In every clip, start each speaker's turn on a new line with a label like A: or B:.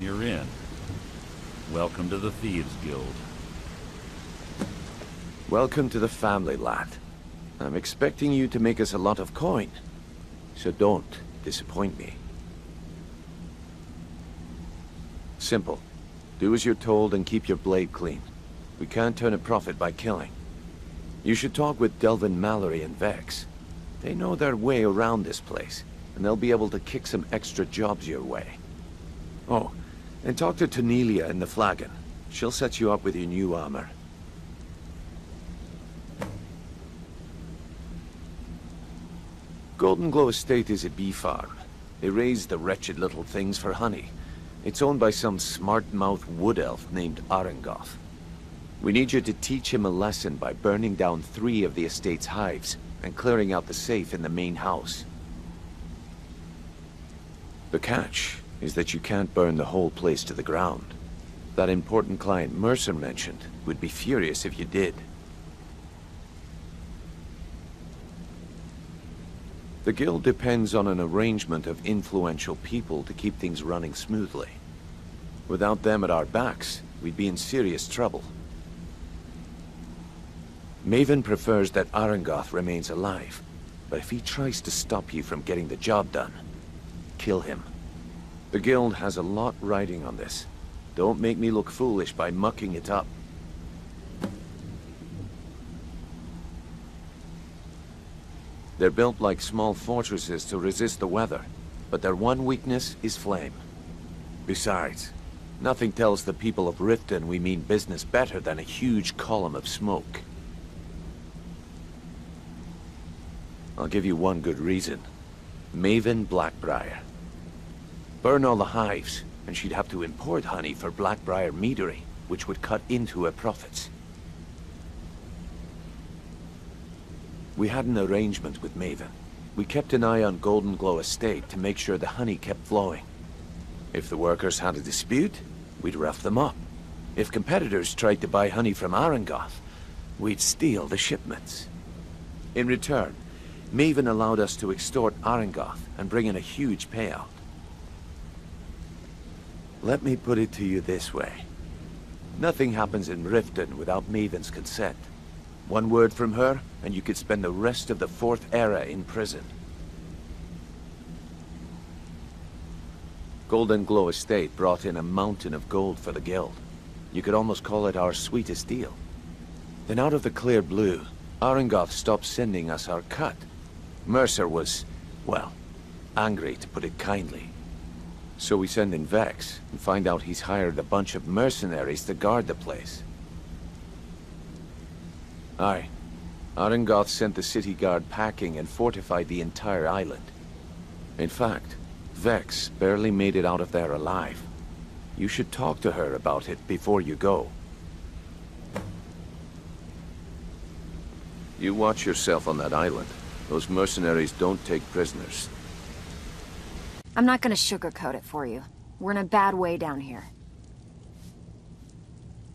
A: You're in. Welcome to the Thieves Guild.
B: Welcome to the family, lad. I'm expecting you to make us a lot of coin, so don't disappoint me. Simple. Do as you're told and keep your blade clean. We can't turn a profit by killing. You should talk with Delvin Mallory and Vex. They know their way around this place, and they'll be able to kick some extra jobs your way. Oh, and talk to Tanelia in the Flagon. She'll set you up with your new armor. Golden Glow Estate is a bee farm. They raise the wretched little things for honey. It's owned by some smart-mouthed wood elf named Arengoth. We need you to teach him a lesson by burning down 3 of the estate's hives and clearing out the safe in the main house. The catch is that you can't burn the whole place to the ground. That important client Mercer mentioned would be furious if you did. The guild depends on an arrangement of influential people to keep things running smoothly. Without them at our backs, we'd be in serious trouble. Maven prefers that Arengoth remains alive, but if he tries to stop you from getting the job done, kill him. The guild has a lot riding on this. Don't make me look foolish by mucking it up. They're built like small fortresses to resist the weather, but their one weakness is flame. Besides, nothing tells the people of Riften we mean business better than a huge column of smoke. I'll give you one good reason. Maven Blackbriar. Burn all the hives, and she'd have to import honey for Blackbriar meadery, which would cut into her profits. We had an arrangement with Maven. We kept an eye on Golden Glow Estate to make sure the honey kept flowing. If the workers had a dispute, we'd rough them up. If competitors tried to buy honey from Arengoth, we'd steal the shipments. In return, Maven allowed us to extort Arengoth and bring in a huge payout. Let me put it to you this way. Nothing happens in Riften without Maven's consent. One word from her, and you could spend the rest of the 4th era in prison. Golden Glow Estate brought in a mountain of gold for the guild. You could almost call it our sweetest deal. Then out of the clear blue, Arengoth stopped sending us our cut. Mercer was, well, angry to put it kindly. So we send in Vex and find out he's hired a bunch of mercenaries to guard the place. Aye. Arengoth sent the city guard packing and fortified the entire island. In fact, Vex barely made it out of there alive. You should talk to her about it before you go. You watch yourself on that island. Those mercenaries don't take prisoners.
C: I'm not gonna sugarcoat it for you. We're in a bad way down here.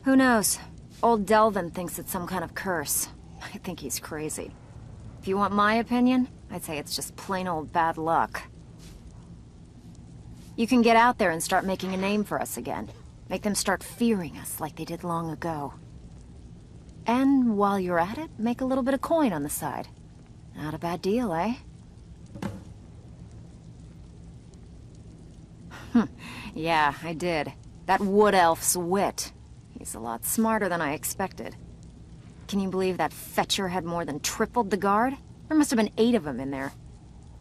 C: Who knows? Old Delvin thinks it's some kind of curse. I think he's crazy. If you want my opinion, I'd say it's just plain old bad luck. You can get out there and start making a name for us again. Make them start fearing us like they did long ago. And while you're at it, make a little bit of coin on the side. Not a bad deal, eh? Yeah, I did. That wood elf's wit. He's a lot smarter than I expected. Can you believe that fetcher had more than tripled the guard? There must have been 8 of them in there.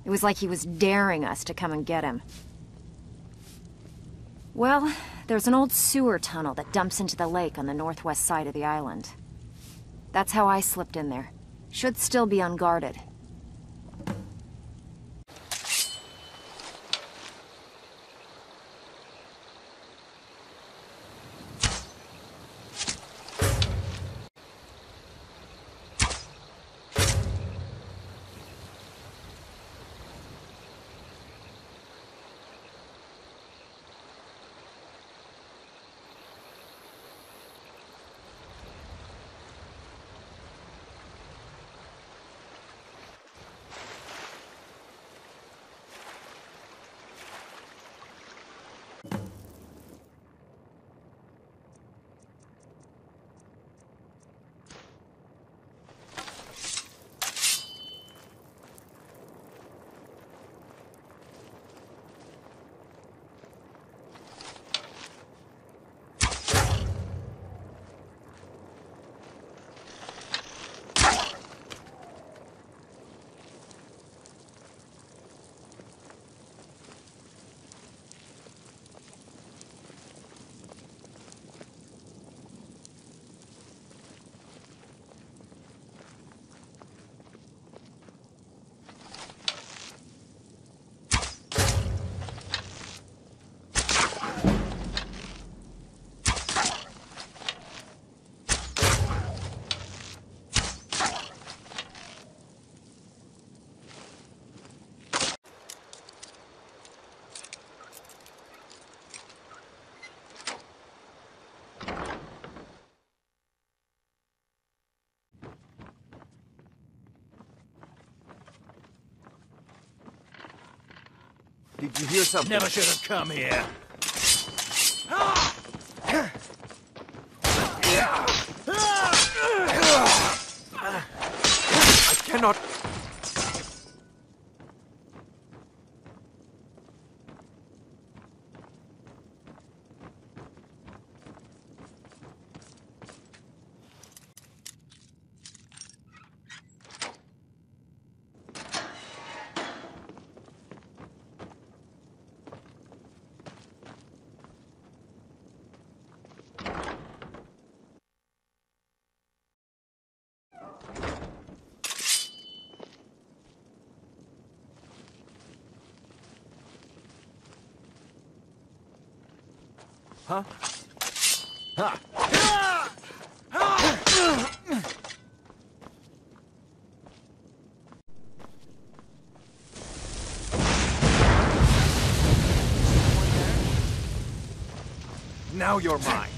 C: It was like he was daring us to come and get him. Well, there's an old sewer tunnel that dumps into the lake on the northwest side of the island. That's how I slipped in there. Should still be unguarded.
B: Did you hear something?
D: Never should have come here.
B: I cannot... Huh?
D: Now you're mine.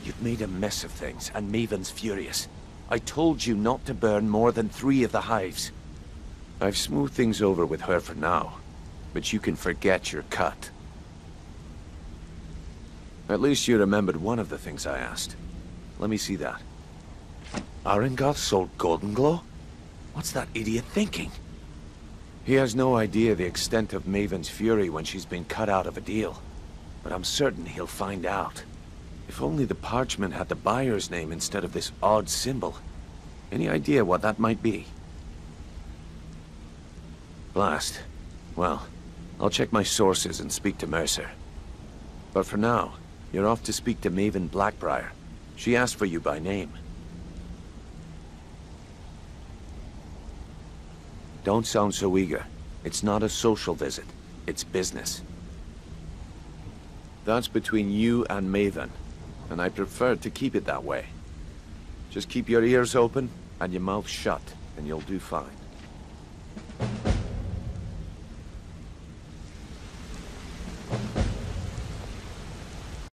B: You've made a mess of things, and Maven's furious. I told you not to burn more than 3 of the hives. I've smoothed things over with her for now, but you can forget your cut. At least you remembered one of the things I asked. Let me see that. Arengoth sold Golden Glow? What's that idiot thinking? He has no idea the extent of Maven's fury when she's been cut out of a deal. But I'm certain he'll find out. If only the parchment had the buyer's name instead of this odd symbol. Any idea what that might be? Blast. Well, I'll check my sources and speak to Mercer. But for now, you're off to speak to Maven Blackbriar. She asked for you by name. Don't sound so eager. It's not a social visit. It's business. That's between you and Maven, and I prefer to keep it that way. Just keep your ears open and your mouth shut, and you'll do fine.